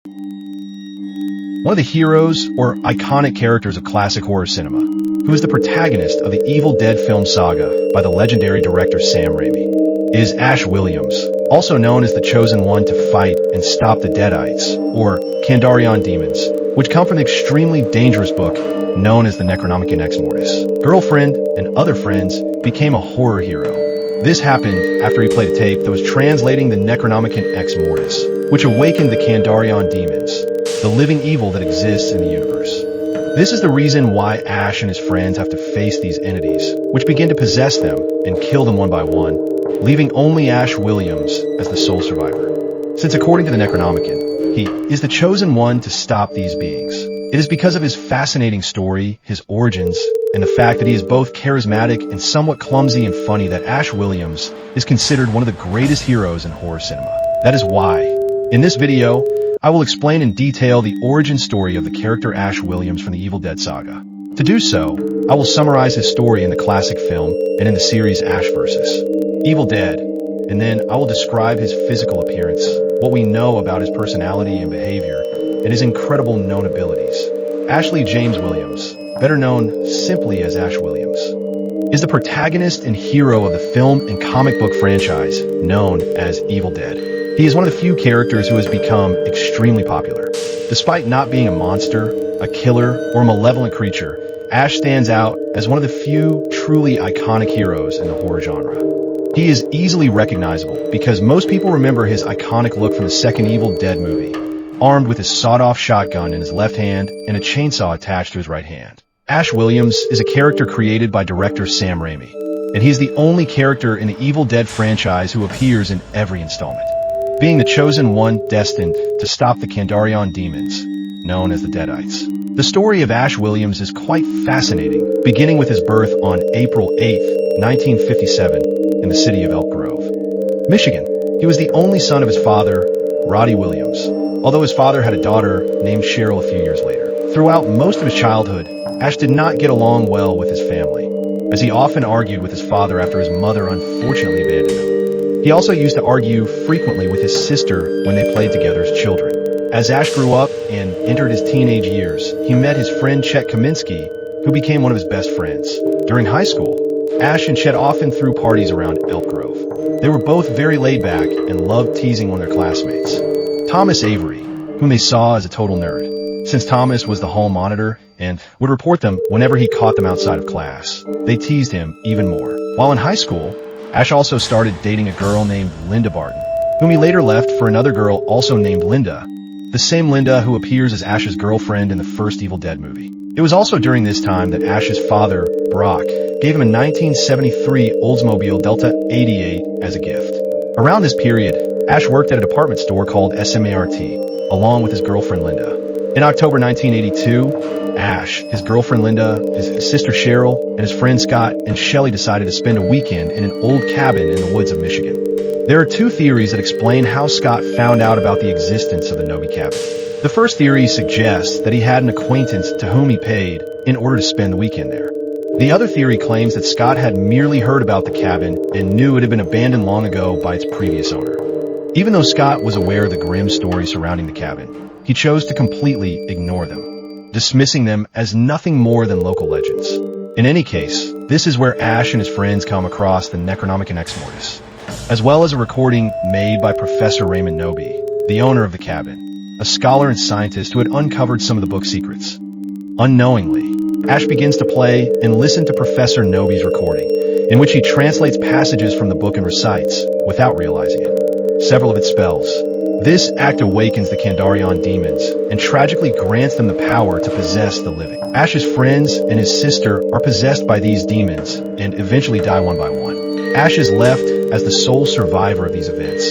One of the heroes or iconic characters of classic horror cinema, who is the protagonist of the Evil Dead film saga by the legendary director Sam Raimi, is Ash Williams, also known as the chosen one to fight and stop the Deadites, or Kandarian demons, which come from the extremely dangerous book known as the Necronomicon Ex Mortis. Girlfriend and other friends became a horror hero. This happened after he played a tape that was translating the Necronomicon Ex Mortis, which awakened the Kandarian demons, the living evil that exists in the universe. This is the reason why Ash and his friends have to face these entities, which begin to possess them and kill them one by one, leaving only Ash Williams as the sole survivor. Since according to the Necronomicon, he is the chosen one to stop these beings. It is because of his fascinating story, his origins, and the fact that he is both charismatic and somewhat clumsy and funny that Ash Williams is considered one of the greatest heroes in horror cinema. That is why, in this video, I will explain in detail the origin story of the character Ash Williams from the Evil Dead saga. To do so, I will summarize his story in the classic film and in the series Ash vs. Evil Dead, and then I will describe his physical appearance, what we know about his personality and behavior, and his incredible known abilities. Ashley James Williams, better known simply as Ash Williams, is the protagonist and hero of the film and comic book franchise known as Evil Dead. He is one of the few characters who has become extremely popular. Despite not being a monster, a killer, or a malevolent creature, Ash stands out as one of the few truly iconic heroes in the horror genre. He is easily recognizable because most people remember his iconic look from the second Evil Dead movie, armed with his sawed-off shotgun in his left hand and a chainsaw attached to his right hand. Ash Williams is a character created by director Sam Raimi, and he is the only character in the Evil Dead franchise who appears in every installment, being the chosen one destined to stop the Kandarian demons, known as the Deadites. The story of Ash Williams is quite fascinating, beginning with his birth on April 8, 1957, in the city of Elk Grove, Michigan. He was the only son of his father, Roddy Williams, although his father had a daughter named Cheryl a few years later. Throughout most of his childhood, Ash did not get along well with his family, as he often argued with his father after his mother unfortunately abandoned him. He also used to argue frequently with his sister when they played together as children. As Ash grew up and entered his teenage years, he met his friend Chet Kaminsky, who became one of his best friends. During high school, Ash and Chet often threw parties around Elk Grove. They were both very laid back and loved teasing one of their classmates, Thomas Avery, whom they saw as a total nerd, since Thomas was the hall monitor and would report them whenever he caught them outside of class. They teased him even more. While in high school, Ash also started dating a girl named Linda Barton, whom he later left for another girl also named Linda, the same Linda who appears as Ash's girlfriend in the first Evil Dead movie. It was also during this time that Ash's father, Brock, gave him a 1973 Oldsmobile Delta 88 as a gift. Around this period, Ash worked at a department store called SMART, along with his girlfriend Linda. In October 1982, Ash, his girlfriend Linda, his sister Cheryl, and his friend Scott and Shelley decided to spend a weekend in an old cabin in the woods of Michigan. There are two theories that explain how Scott found out about the existence of the Novi cabin. The first theory suggests that he had an acquaintance to whom he paid in order to spend the weekend there. The other theory claims that Scott had merely heard about the cabin and knew it had been abandoned long ago by its previous owner. Even though Scott was aware of the grim story surrounding the cabin, he chose to completely ignore them, dismissing them as nothing more than local legends. In any case, this is where Ash and his friends come across the Necronomicon Ex Mortis, as well as a recording made by Professor Raymond Noby, the owner of the cabin, a scholar and scientist who had uncovered some of the book's secrets. Unknowingly, Ash begins to play and listen to Professor Noby's recording, in which he translates passages from the book and recites, without realizing it, several of its spells. This act awakens the Kandarian demons and tragically grants them the power to possess the living. Ash's friends and his sister are possessed by these demons and eventually die one by one. Ash is left as the sole survivor of these events,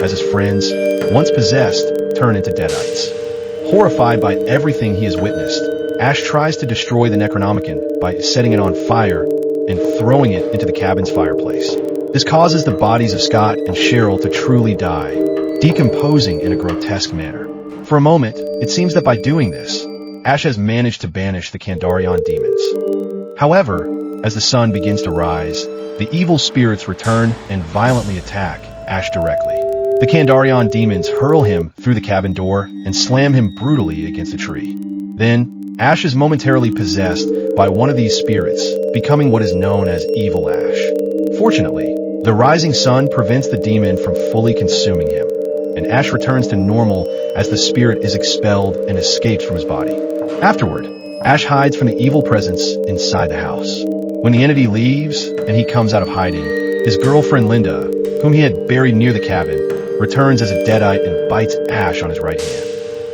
as his friends, once possessed, turn into Deadites. Horrified by everything he has witnessed, Ash tries to destroy the Necronomicon by setting it on fire and throwing it into the cabin's fireplace. This causes the bodies of Scott and Cheryl to truly die, decomposing in a grotesque manner. For a moment, it seems that by doing this, Ash has managed to banish the Kandarian demons. However, as the sun begins to rise, the evil spirits return and violently attack Ash directly. The Kandarian demons hurl him through the cabin door and slam him brutally against a tree. Then, Ash is momentarily possessed by one of these spirits, becoming what is known as Evil Ash. Fortunately, the rising sun prevents the demon from fully consuming him, and Ash returns to normal as the spirit is expelled and escapes from his body. Afterward, Ash hides from the evil presence inside the house. When the entity leaves and he comes out of hiding, his girlfriend Linda, whom he had buried near the cabin, returns as a deadite and bites Ash on his right hand.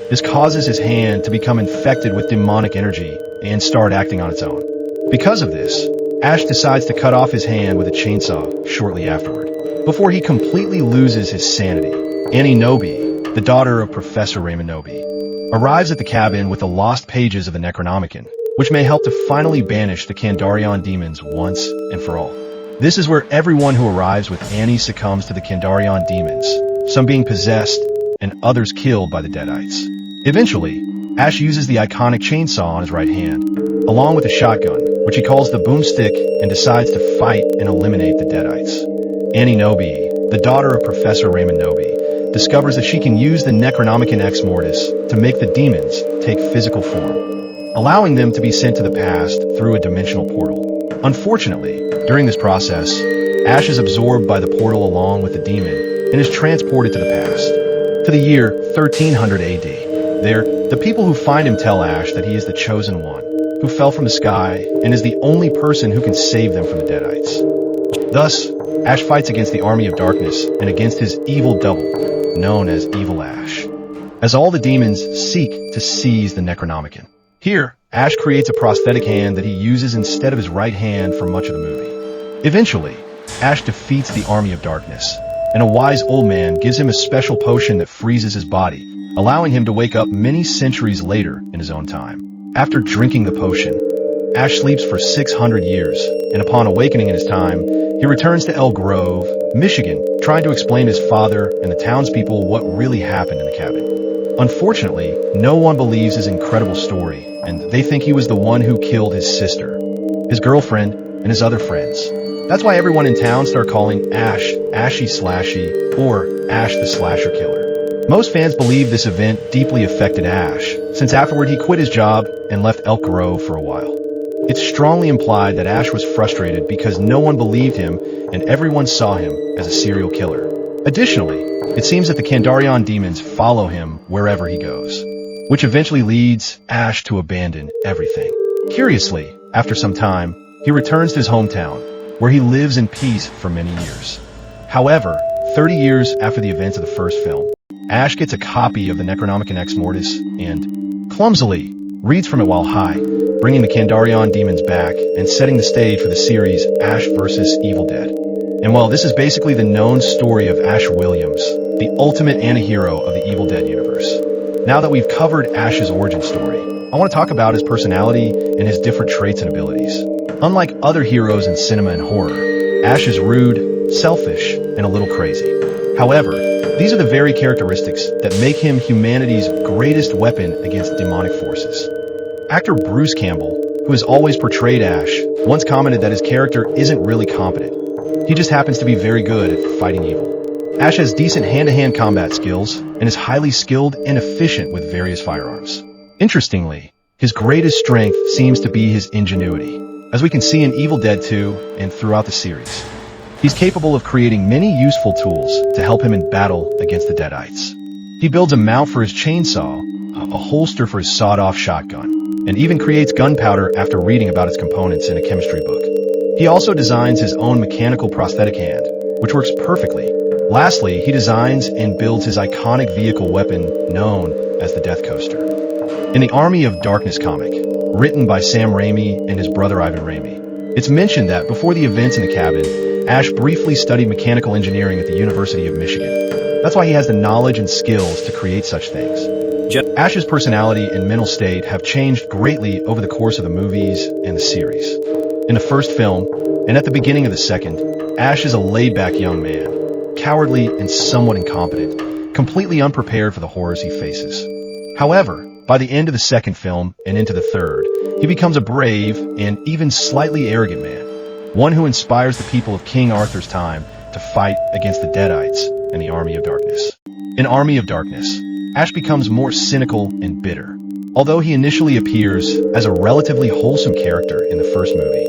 This causes his hand to become infected with demonic energy and start acting on its own. Because of this, Ash decides to cut off his hand with a chainsaw shortly afterward, before he completely loses his sanity. Annie Nobi, the daughter of Professor Raymond Nobi, arrives at the cabin with the lost pages of the Necronomicon, which may help to finally banish the Kandarian demons once and for all. This is where everyone who arrives with Annie succumbs to the Kandarian demons, some being possessed and others killed by the Deadites. Eventually, Ash uses the iconic chainsaw on his right hand, along with a shotgun, which he calls the boomstick, and decides to fight and eliminate the Deadites. Annie Nobi, the daughter of Professor Raymond Nobi, discovers that she can use the Necronomicon Ex Mortis to make the demons take physical form, allowing them to be sent to the past through a dimensional portal. Unfortunately, during this process, Ash is absorbed by the portal along with the demon and is transported to the past, to the year 1300 AD. There, the people who find him tell Ash that he is the chosen one, who fell from the sky and is the only person who can save them from the Deadites. Thus, Ash fights against the army of darkness and against his evil double, known as Evil Ash, as all the demons seek to seize the Necronomicon. Here, Ash creates a prosthetic hand that he uses instead of his right hand for much of the movie. Eventually, Ash defeats the army of darkness, and a wise old man gives him a special potion that freezes his body, allowing him to wake up many centuries later in his own time. After drinking the potion, Ash sleeps for 600 years, and upon awakening in his time, he returns to Elk Grove, Michigan, trying to explain to his father and the townspeople what really happened in the cabin. Unfortunately, no one believes his incredible story, and they think he was the one who killed his sister, his girlfriend, and his other friends. That's why everyone in town start calling Ash Ashy Slashy or Ash the Slasher Killer. Most fans believe this event deeply affected Ash, since afterward he quit his job and left Elk Grove for a while. It's strongly implied that Ash was frustrated because no one believed him and everyone saw him as a serial killer. Additionally, it seems that the Kandarian demons follow him wherever he goes, which eventually leads Ash to abandon everything. Curiously, after some time, he returns to his hometown, where he lives in peace for many years. However, 30 years after the events of the first film, Ash gets a copy of the Necronomicon Ex Mortis and, clumsily, reads from it while high, bringing the Kandarian demons back and setting the stage for the series Ash vs. Evil Dead. And while this is basically the known story of Ash Williams, the ultimate anti-hero of the Evil Dead universe, now that we've covered Ash's origin story, I want to talk about his personality and his different traits and abilities. Unlike other heroes in cinema and horror, Ash is rude, selfish, and a little crazy. However, these are the very characteristics that make him humanity's greatest weapon against demonic forces. Actor Bruce Campbell, who has always portrayed Ash, once commented that his character isn't really competent. He just happens to be very good at fighting evil. Ash has decent hand-to-hand combat skills and is highly skilled and efficient with various firearms. Interestingly, his greatest strength seems to be his ingenuity, as we can see in Evil Dead 2 and throughout the series. He's capable of creating many useful tools to help him in battle against the Deadites. He builds a mount for his chainsaw, a holster for his sawed-off shotgun, and even creates gunpowder after reading about its components in a chemistry book. He also designs his own mechanical prosthetic hand, which works perfectly. Lastly, he designs and builds his iconic vehicle weapon known as the Death Coaster. In the Army of Darkness comic, written by Sam Raimi and his brother Ivan Raimi, it's mentioned that before the events in the cabin, Ash briefly studied mechanical engineering at the University of Michigan. That's why he has the knowledge and skills to create such things. Ash's personality and mental state have changed greatly over the course of the movies and the series. In the first film, and at the beginning of the second, Ash is a laid-back young man, cowardly and somewhat incompetent, completely unprepared for the horrors he faces. However, by the end of the second film and into the third, he becomes a brave and even slightly arrogant man, one who inspires the people of King Arthur's time to fight against the Deadites and the Army of Darkness. In Army of Darkness, Ash becomes more cynical and bitter. Although he initially appears as a relatively wholesome character in the first movie,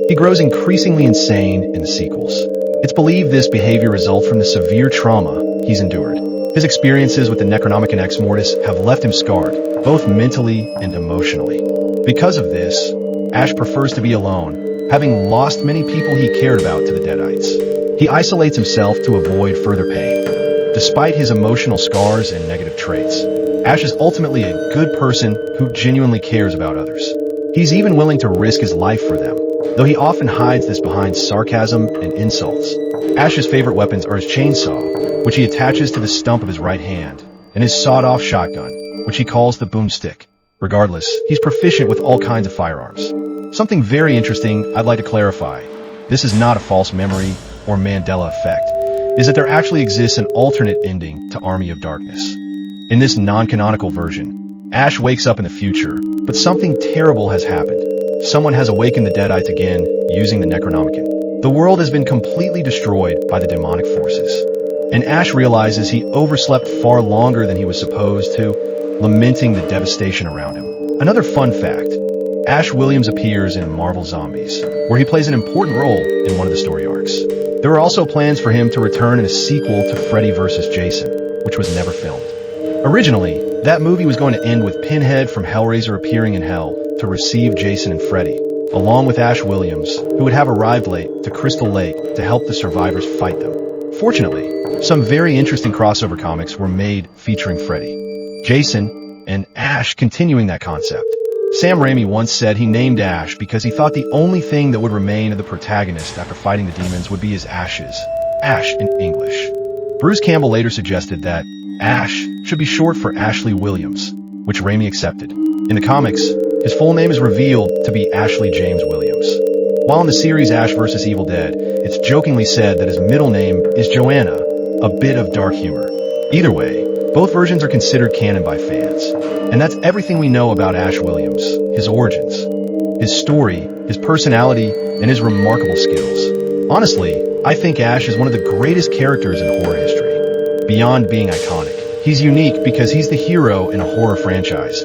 he grows increasingly insane in the sequels. It's believed this behavior results from the severe trauma he's endured. His experiences with the Necronomicon Ex Mortis have left him scarred, both mentally and emotionally. Because of this, Ash prefers to be alone, having lost many people he cared about to the Deadites. He isolates himself to avoid further pain. Despite his emotional scars and negative traits, Ash is ultimately a good person who genuinely cares about others. He's even willing to risk his life for them, though he often hides this behind sarcasm and insults. Ash's favorite weapons are his chainsaw, which he attaches to the stump of his right hand, and his sawed-off shotgun, which he calls the boomstick. Regardless, he's proficient with all kinds of firearms. Something very interesting I'd like to clarify. This is not a false memory or Mandela effect, is that there actually exists an alternate ending to Army of Darkness. In this non-canonical version, Ash wakes up in the future, but something terrible has happened. Someone has awakened the Deadites again using the Necronomicon. The world has been completely destroyed by the demonic forces, and Ash realizes he overslept far longer than he was supposed to, lamenting the devastation around him. Another fun fact, Ash Williams appears in Marvel Zombies, where he plays an important role in one of the story arcs. There are also plans for him to return in a sequel to Freddy vs. Jason, which was never filmed. Originally, that movie was going to end with Pinhead from Hellraiser appearing in Hell to receive Jason and Freddy, along with Ash Williams, who would have arrived late to Crystal Lake to help the survivors fight them. Fortunately, some very interesting crossover comics were made featuring Freddy, Jason, and Ash continuing that concept. Sam Raimi once said he named Ash because he thought the only thing that would remain of the protagonist after fighting the demons would be his ashes. Ash in English. Bruce Campbell later suggested that Ash should be short for Ashley Williams, which Raimi accepted. In the comics, his full name is revealed to be Ashley James Williams. While in the series Ash vs. Evil Dead, it's jokingly said that his middle name is Joanna, a bit of dark humor. Either way, both versions are considered canon by fans. And that's everything we know about Ash Williams, his origins, his story, his personality, and his remarkable skills. Honestly, I think Ash is one of the greatest characters in horror history. Beyond being iconic, he's unique because he's the hero in a horror franchise,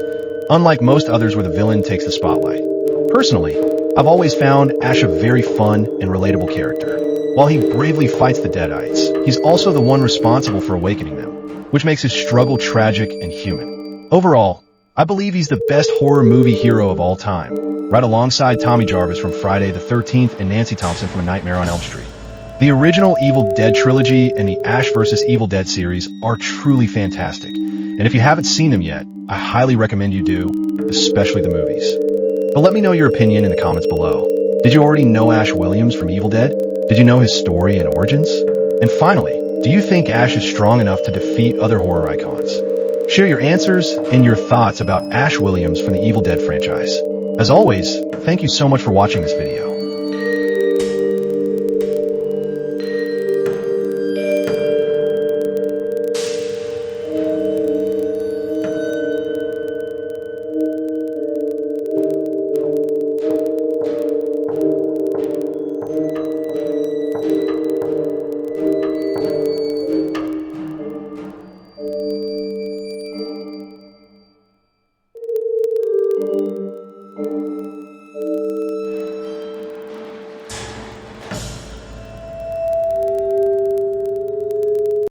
unlike most others where the villain takes the spotlight. Personally, I've always found Ash a very fun and relatable character. While he bravely fights the Deadites, he's also the one responsible for awakening them, which makes his struggle tragic and human. Overall, I believe he's the best horror movie hero of all time, right alongside Tommy Jarvis from Friday the 13th and Nancy Thompson from A Nightmare on Elm Street. The original Evil Dead trilogy and the Ash vs. Evil Dead series are truly fantastic, and if you haven't seen them yet, I highly recommend you do, especially the movies. But let me know your opinion in the comments below. Did you already know Ash Williams from Evil Dead? Did you know his story and origins? And finally, do you think Ash is strong enough to defeat other horror icons? Share your answers and your thoughts about Ash Williams from the Evil Dead franchise. As always, thank you so much for watching this video.